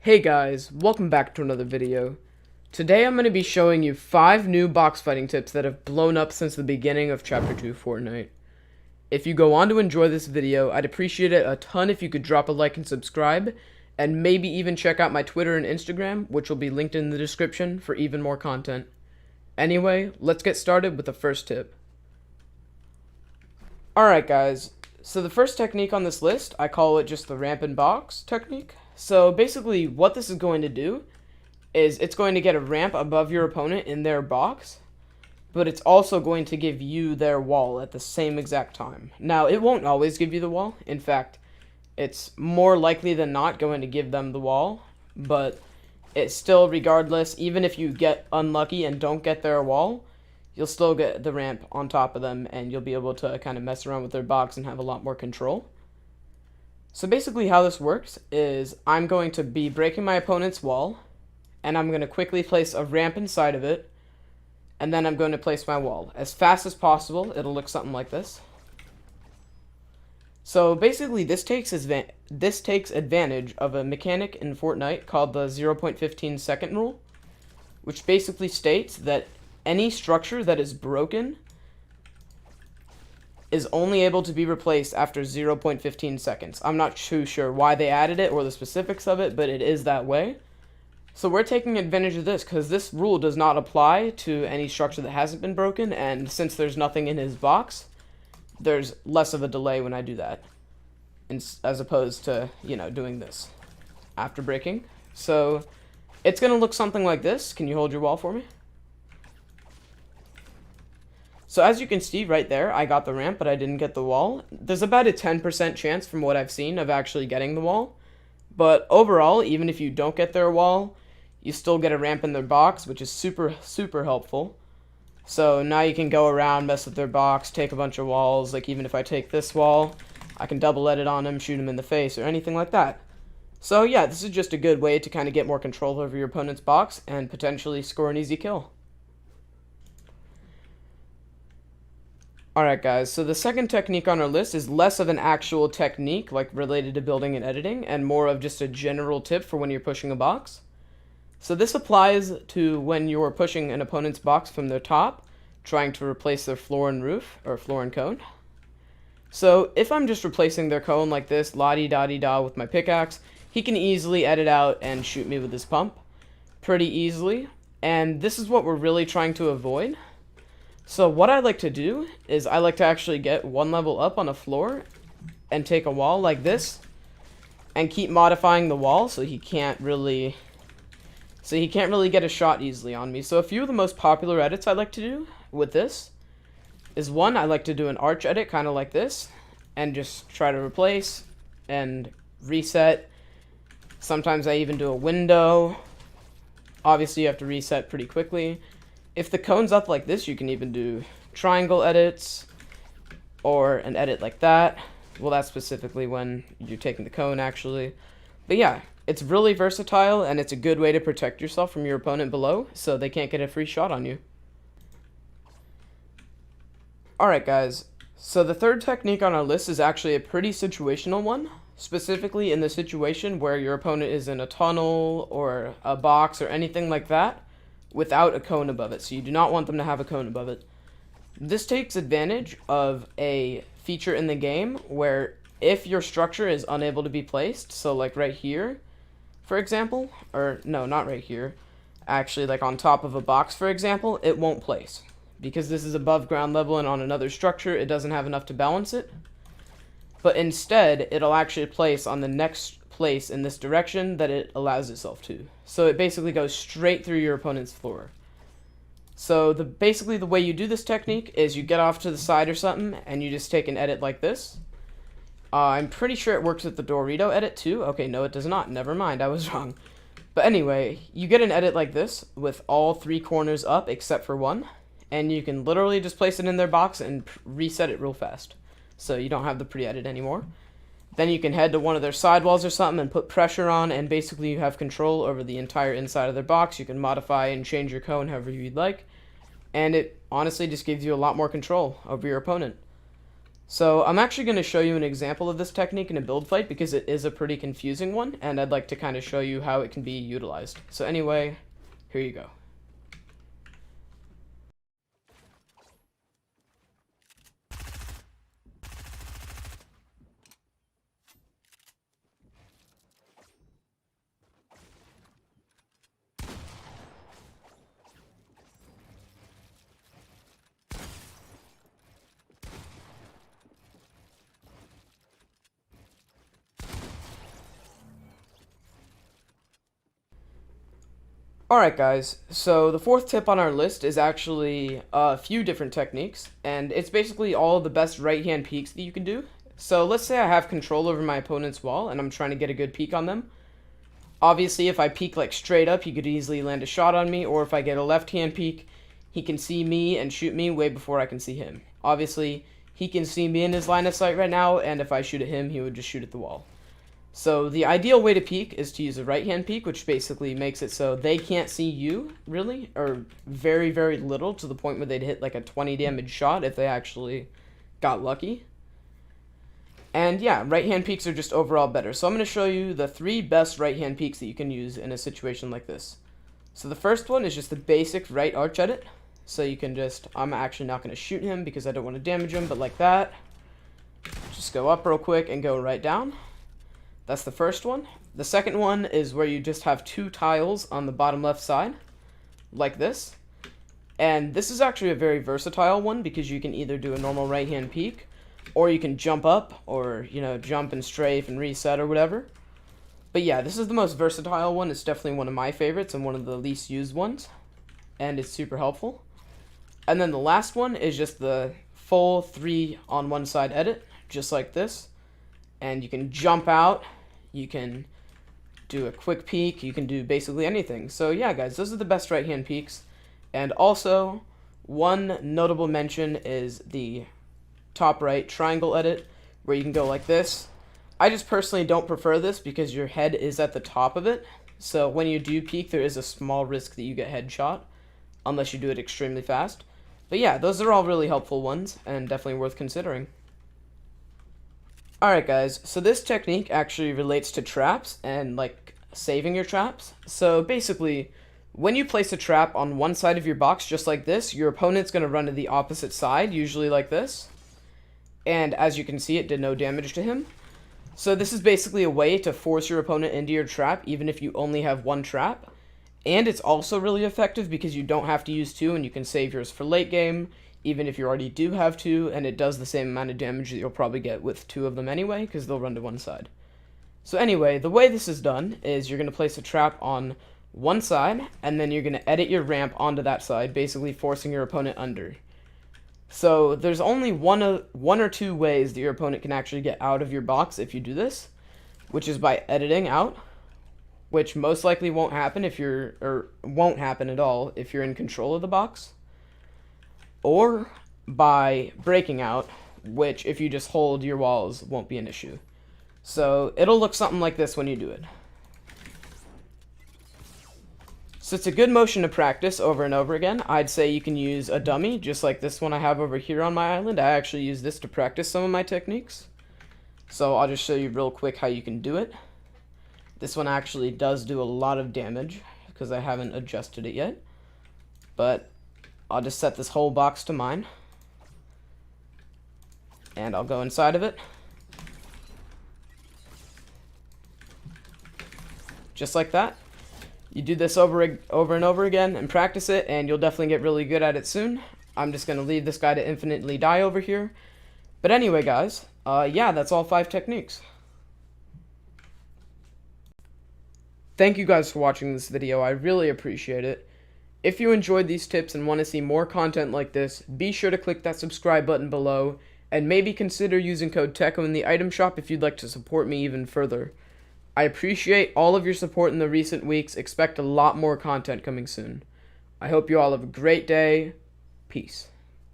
Hey guys, welcome back to another video. Today I'm going to be showing you 5 new box fighting tips that have blown up since the beginning of Chapter 2 Fortnite. If you go on to enjoy this video, I'd appreciate it a ton if you could drop a like and subscribe, and maybe even check out my Twitter and Instagram, which will be linked in the description for even more content. Anyway, let's get started with the first tip. Alright guys, so the first technique on this list, I call it just the ramp and box technique. So basically what this is going to do is it's going to get a ramp above your opponent in their box, but it's also going to give you their wall at the same exact time. Now, it won't always give you the wall. In fact, it's more likely than not going to give them the wall, but it's still, regardless, even if you get unlucky and don't get their wall, you'll still get the ramp on top of them, and you'll be able to kind of mess around with their box and have a lot more control. So basically how this works is I'm going to be breaking my opponent's wall, and I'm going to quickly place a ramp inside of it, and then I'm going to place my wall. As fast as possible, it'll look something like this. So basically this takes advantage of a mechanic in Fortnite called the 0.15 second rule, which basically states that any structure that is broken is only able to be replaced after 0.15 seconds. I'm not too sure why they added it or the specifics of it, but it is that way. So we're taking advantage of this because this rule does not apply to any structure that hasn't been broken, and since there's nothing in his box, there's less of a delay when I do that, as opposed to, doing this after breaking. So it's going to look something like this. Can you hold your wall for me? So as you can see right there, I got the ramp, but I didn't get the wall. There's about a 10% chance from what I've seen of actually getting the wall. But overall, even if you don't get their wall, you still get a ramp in their box, which is super, super helpful. So now you can go around, mess with their box, take a bunch of walls. Like even if I take this wall, I can double edit on him, shoot him in the face, or anything like that. So yeah, this is just a good way to kind of get more control over your opponent's box and potentially score an easy kill. Alright guys, so the second technique on our list is less of an actual technique, like related to building and editing, and more of just a general tip for when you're pushing a box. So this applies to when you're pushing an opponent's box from their top, trying to replace their floor and roof, or floor and cone. So if I'm just replacing their cone like this, la-di-da-di-da with my pickaxe, he can easily edit out and shoot me with his pump pretty easily, and this is what we're really trying to avoid. So what I like to do is I like to actually get one level up on a floor and take a wall like this and keep modifying the wall so he can't really get a shot easily on me. So a few of the most popular edits I like to do with this is one, I like to do an arch edit kind of like this and just try to replace and reset. Sometimes I even do a window. Obviously you have to reset pretty quickly. If the cone's up like this, you can even do triangle edits or an edit like that. Well, that's specifically when you're taking the cone, actually. But yeah, it's really versatile, and it's a good way to protect yourself from your opponent below, so they can't get a free shot on you. Alright guys, so the third technique on our list is actually a pretty situational one, specifically in the situation where your opponent is in a tunnel or a box or anything like that, without a cone above it, so you do not want them to have a cone above it. This takes advantage of a feature in the game where if your structure is unable to be placed, so like right here, for example, or no, not right here, actually like on top of a box, for example, it won't place. Because this is above ground level and on another structure, it doesn't have enough to balance it. But instead, it'll actually place on the next place in this direction that it allows itself to. So it basically goes straight through your opponent's floor. So basically the way you do this technique is you get off to the side or something and you just take an edit like this. I'm pretty sure it works with the Dorito edit too. Okay, no it does not. Never mind, I was wrong. But anyway, you get an edit like this with all 3 corners up except for one, and you can literally just place it in their box and reset it real fast. So you don't have the pre-edit anymore. Then you can head to one of their sidewalls or something and put pressure on, and basically you have control over the entire inside of their box. You can modify and change your cone however you'd like, and it honestly just gives you a lot more control over your opponent. So I'm actually going to show you an example of this technique in a build fight because it is a pretty confusing one, and I'd like to kind of show you how it can be utilized. So anyway, here you go. Alright guys, so the fourth tip on our list is actually a few different techniques, and it's basically all of the best right hand peeks that you can do. So let's say I have control over my opponent's wall and I'm trying to get a good peek on them. Obviously if I peek like straight up, he could easily land a shot on me, or if I get a left hand peek, he can see me and shoot me way before I can see him. Obviously he can see me in his line of sight right now, and if I shoot at him, he would just shoot at the wall. So the ideal way to peek is to use a right-hand peek, which basically makes it so they can't see you, really, or very, very little, to the point where they'd hit like a 20 damage shot if they actually got lucky. And yeah, right-hand peeks are just overall better. So I'm going to show you the 3 best right-hand peeks that you can use in a situation like this. So the first one is just the basic right arch edit. So you can just, I'm actually not going to shoot him because I don't want to damage him, but like that. Just go up real quick and go right down. That's the first one. The second one is where you just have 2 tiles on the bottom left side, like this. And this is actually a very versatile one because you can either do a normal right-hand peek, or you can jump up, or, you know, jump and strafe and reset or whatever. But yeah, this is the most versatile one. It's definitely one of my favorites and one of the least used ones, and it's super helpful. And then the last one is just the full 3 on one side edit, just like this. And you can jump out, you can do a quick peek, you can do basically anything. So yeah, guys, those are the best right-hand peeks. And also, one notable mention is the top right triangle edit, where you can go like this. I just personally don't prefer this because your head is at the top of it. So when you do peek, there is a small risk that you get headshot, unless you do it extremely fast. But yeah, those are all really helpful ones, and definitely worth considering. Alright guys, so this technique actually relates to traps and like saving your traps. So basically, when you place a trap on one side of your box just like this, your opponent's going to run to the opposite side, usually like this. And as you can see, it did no damage to him. So this is basically a way to force your opponent into your trap even if you only have one trap. And it's also really effective because you don't have to use 2 and you can save yours for late game, even if you already do have 2, and it does the same amount of damage that you'll probably get with 2 of them anyway, because they'll run to one side. So anyway, the way this is done is you're going to place a trap on one side, and then you're going to edit your ramp onto that side, basically forcing your opponent under. So there's only one or two ways that your opponent can actually get out of your box if you do this, which is by editing out, which most likely won't happen won't happen at all if you're in control of the box. Or by breaking out, which if you just hold your walls won't be an issue. So it'll look something like this when you do it. So it's a good motion to practice over and over again. I'd say you can use a dummy, just like this one I have over here on my island. I actually use this to practice some of my techniques. So I'll just show you real quick how you can do it. This one actually does do a lot of damage because I haven't adjusted it yet. But I'll just set this whole box to mine, and I'll go inside of it, just like that. You do this over and over again and practice it, and you'll definitely get really good at it soon. I'm just going to leave this guy to infinitely die over here. But anyway, guys, yeah, that's all 5 techniques. Thank you guys for watching this video. I really appreciate it. If you enjoyed these tips and want to see more content like this, be sure to click that subscribe button below, and maybe consider using code Teckoh in the item shop if you'd like to support me even further. I appreciate all of your support in the recent weeks. Expect a lot more content coming soon. I hope you all have a great day. Peace.